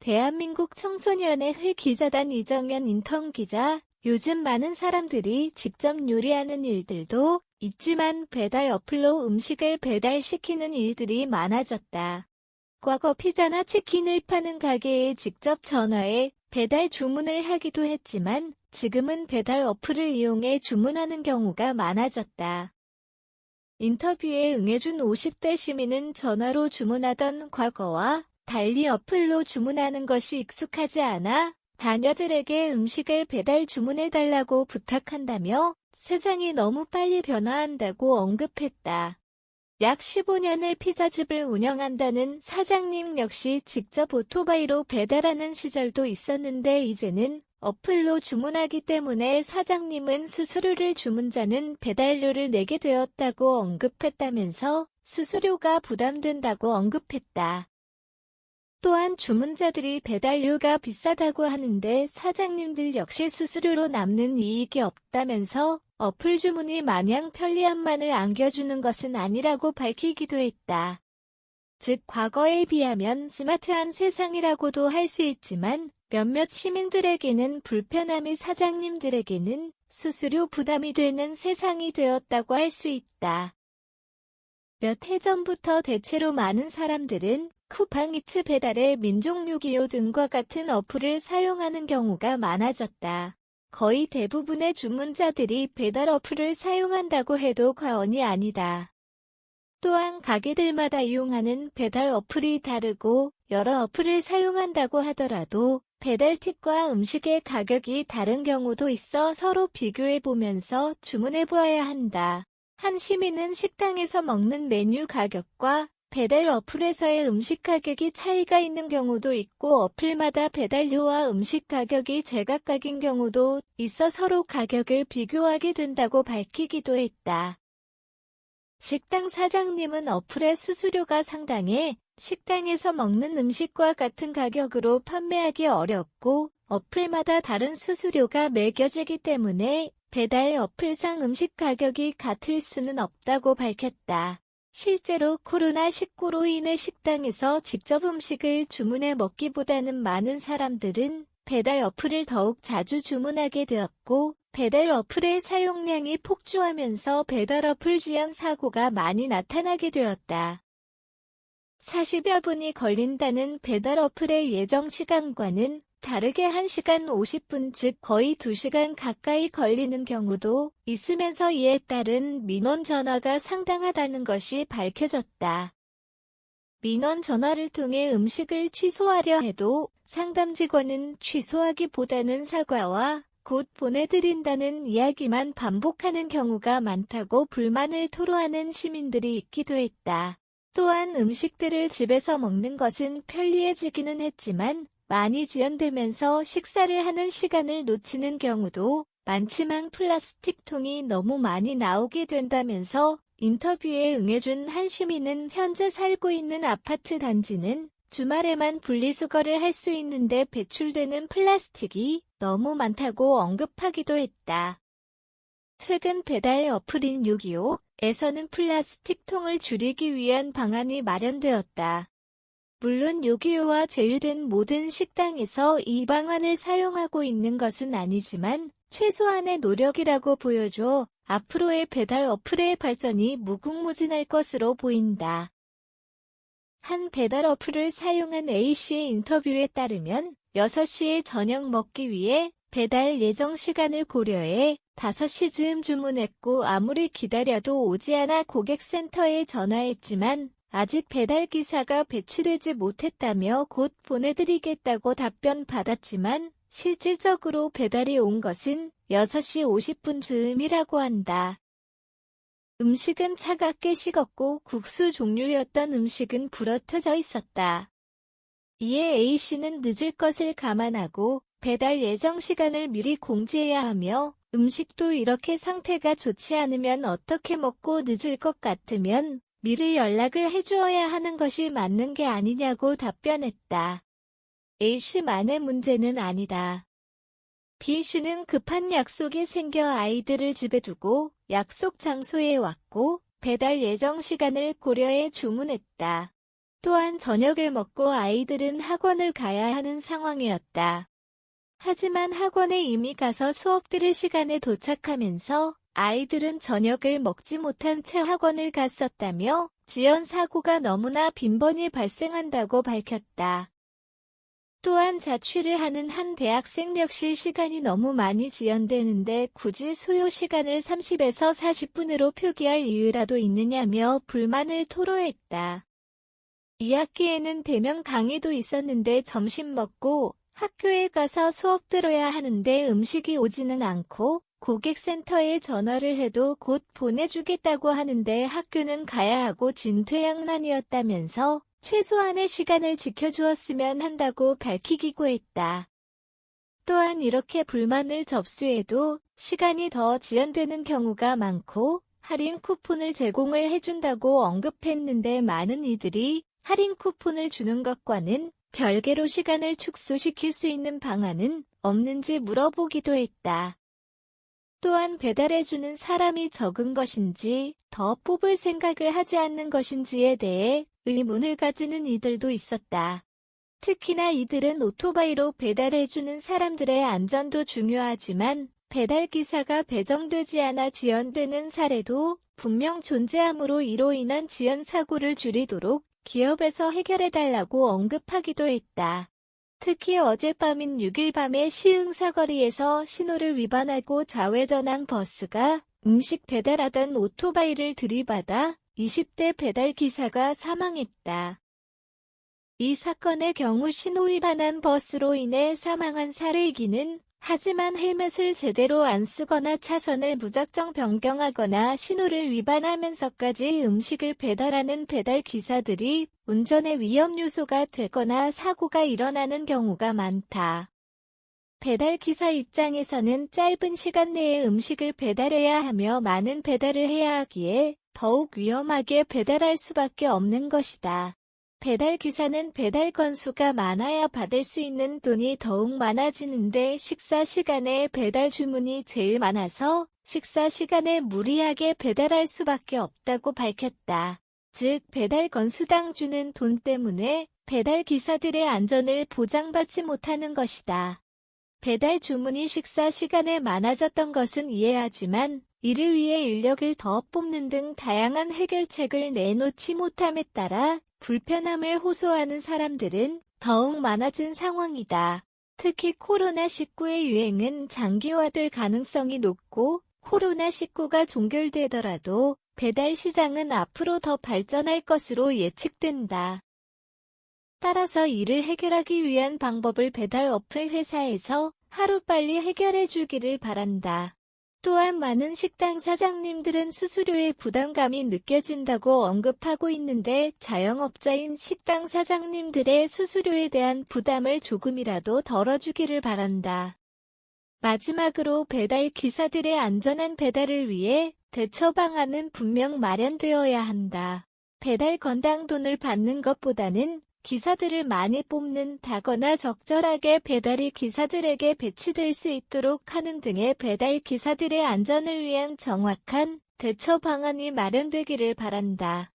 대한민국 청소년의 기자단 이정현 인턴 기자, 요즘 많은 사람들이 직접 요리하는 일들도 있지만 배달 어플로 음식을 배달시키는 일들이 많아졌다. 과거 피자나 치킨을 파는 가게에 직접 전화해 배달 주문을 하기도 했지만 지금은 배달 어플을 이용해 주문하는 경우가 많아졌다. 인터뷰에 응해준 50대 시민은 전화로 주문하던 과거와 달리 어플로 주문하는 것이 익숙하지 않아 자녀들에게 음식을 배달 주문해달라고 부탁한다며 세상이 너무 빨리 변화한다고 언급했다. 약 15년을 피자집을 운영한다는 사장님 역시 직접 오토바이로 배달하는 시절도 있었는데 이제는 어플로 주문하기 때문에 사장님은 수수료를 주문자는 배달료를 내게 되었다고 언급했다면서 수수료가 부담된다고 언급했다. 또한 주문자들이 배달료가 비싸다고 하는데 사장님들 역시 수수료로 남는 이익이 없다면서 어플 주문이 마냥 편리함만을 안겨주는 것은 아니라고 밝히기도 했다. 즉 과거에 비하면 스마트한 세상이라고도 할 수 있지만 몇몇 시민들에게는 불편함이 사장님들에게는 수수료 부담이 되는 세상이 되었다고 할 수 있다. 몇 해 전부터 대체로 많은 사람들은 쿠팡이츠 배달의 민족 요기요 등과 같은 어플을 사용하는 경우가 많아졌다. 거의 대부분의 주문자들이 배달 어플을 사용한다고 해도 과언이 아니다. 또한 가게들마다 이용하는 배달 어플이 다르고 여러 어플을 사용한다고 하더라도 배달 팁과 음식의 가격이 다른 경우도 있어 서로 비교해보면서 주문해보아야 한다. 한 시민은 식당에서 먹는 메뉴 가격과 배달 어플에서의 음식 가격이 차이가 있는 경우도 있고 어플마다 배달료와 음식 가격이 제각각인 경우도 있어 서로 가격을 비교하게 된다고 밝히기도 했다. 식당 사장님은 어플의 수수료가 상당해 식당에서 먹는 음식과 같은 가격으로 판매하기 어렵고 어플마다 다른 수수료가 매겨지기 때문에 배달 어플상 음식 가격이 같을 수는 없다고 밝혔다. 실제로 코로나19로 인해 식당에서 직접 음식을 주문해 먹기보다는 많은 사람들은 배달 어플을 더욱 자주 주문하게 되었고 배달 어플의 사용량이 폭주하면서 배달 어플 지연 사고가 많이 나타나게 되었다. 40여 분이 걸린다는 배달 어플의 예정 시간과는 다르게 1시간 50분 즉 거의 2시간 가까이 걸리는 경우도 있으면서 이에 따른 민원 전화가 상당하다는 것이 밝혀졌다. 민원 전화를 통해 음식을 취소하려 해도 상담 직원은 취소하기보다는 사과와 곧 보내드린다는 이야기만 반복하는 경우가 많다고 불만을 토로하는 시민들이 있기도 했다. 또한 음식들을 집에서 먹는 것은 편리해지기는 했지만 많이 지연되면서 식사를 하는 시간을 놓치는 경우도 많지만 플라스틱 통이 너무 많이 나오게 된다면서 인터뷰에 응해준 한 시민은 현재 살고 있는 아파트 단지는 주말에만 분리수거를 할 수 있는데 배출되는 플라스틱이 너무 많다고 언급하기도 했다. 최근 배달 어플인 요기요에서는 플라스틱 통을 줄이기 위한 방안이 마련되었다. 물론 요기요와 제휴된 모든 식당에서 이 방안을 사용하고 있는 것은 아니지만 최소한의 노력이라고 보여줘 앞으로의 배달 어플의 발전이 무궁무진할 것으로 보인다. 한 배달 어플을 사용한 A씨의 인터뷰에 따르면 6시에 저녁 먹기 위해 배달 예정 시간을 고려해 5시쯤 주문했고 아무리 기다려도 오지 않아 고객센터에 전화했지만 아직 배달기사가 배치되지 못했다며 곧 보내드리겠다고 답변받았지만 실질적으로 배달이 온 것은 6시 50분쯤이라고 한다. 음식은 차갑게 식었고 국수 종류였던 음식은 불어터져 있었다. 이에 A씨는 늦을 것을 감안하고 배달 예정 시간을 미리 공지해야 하며 음식도 이렇게 상태가 좋지 않으면 어떻게 먹고 늦을 것 같으면 미리 연락을 해주어야 하는 것이 맞는 게 아니냐고 답변했다. A씨만의 문제는 아니다. B씨는 급한 약속이 생겨 아이들을 집에 두고 약속 장소에 왔고 배달 예정 시간을 고려해 주문했다. 또한 저녁을 먹고 아이들은 학원을 가야 하는 상황이었다. 하지만 학원에 이미 가서 수업 들을 시간에 도착하면서 아이들은 저녁을 먹지 못한 채 학원을 갔었다며 지연 사고가 너무나 빈번히 발생한다고 밝혔다. 또한 자취를 하는 한 대학생 역시 시간이 너무 많이 지연되는데 굳이 소요 시간을 30에서 40분으로 표기할 이유라도 있느냐며 불만을 토로했다. 2학기에는 대면 강의도 있었는데 점심 먹고 학교에 가서 수업 들어야 하는데 음식이 오지는 않고 고객센터에 전화를 해도 곧 보내주겠다고 하는데 학교는 가야 하고 진퇴양난이었다면서 최소한의 시간을 지켜주었으면 한다고 밝히기도 했다. 또한 이렇게 불만을 접수해도 시간이 더 지연되는 경우가 많고 할인 쿠폰을 제공을 해준다고 언급했는데 많은 이들이 할인 쿠폰을 주는 것과는 별개로 시간을 축소시킬 수 있는 방안은 없는지 물어보기도 했다. 또한 배달해주는 사람이 적은 것인지 더 뽑을 생각을 하지 않는 것인지에 대해 의문을 가지는 이들도 있었다. 특히나 이들은 오토바이로 배달해주는 사람들의 안전도 중요하지만 배달기사가 배정되지 않아 지연되는 사례도 분명 존재하므로 이로 인한 지연 사고를 줄이도록 기업에서 해결해달라고 언급하기도 했다. 특히 어젯밤인 6일 밤에 시흥사거리에서 신호를 위반하고 좌회전한 버스가 음식 배달하던 오토바이를 들이받아 20대 배달기사가 사망했다. 이 사건의 경우 신호 위반한 버스로 인해 사망한 사례이기는 하지만 헬멧을 제대로 안 쓰거나 차선을 무작정 변경하거나 신호를 위반하면서까지 음식을 배달하는 배달기사들이 운전의 위험 요소가 되거나 사고가 일어나는 경우가 많다. 배달기사 입장에서는 짧은 시간 내에 음식을 배달해야 하며 많은 배달을 해야 하기에 더욱 위험하게 배달할 수밖에 없는 것이다. 배달기사는 배달 건수가 많아야 받을 수 있는 돈이 더욱 많아지는데 식사 시간에 배달 주문이 제일 많아서 식사 시간에 무리하게 배달할 수밖에 없다고 밝혔다. 즉 배달 건수당 주는 돈 때문에 배달기사들의 안전을 보장받지 못하는 것이다. 배달 주문이 식사 시간에 많아졌던 것은 이해하지만 이를 위해 인력을 더 뽑는 등 다양한 해결책을 내놓지 못함에 따라 불편함을 호소하는 사람들은 더욱 많아진 상황이다. 특히 코로나19의 유행은 장기화될 가능성이 높고 코로나19가 종결되더라도 배달 시장은 앞으로 더 발전할 것으로 예측된다. 따라서 이를 해결하기 위한 방법을 배달 어플 회사에서 하루빨리 해결해 주기를 바란다. 또한 많은 식당 사장님들은 수수료의 부담감이 느껴진다고 언급하고 있는데 자영업자인 식당 사장님들의 수수료에 대한 부담을 조금이라도 덜어주기를 바란다. 마지막으로 배달 기사들의 안전한 배달을 위해 대처 방안은 분명 마련되어야 한다. 배달 건당 돈을 받는 것보다는 기사들을 많이 뽑는다거나 적절하게 배달이 기사들에게 배치될 수 있도록 하는 등의 배달 기사들의 안전을 위한 정확한 대처 방안이 마련되기를 바란다.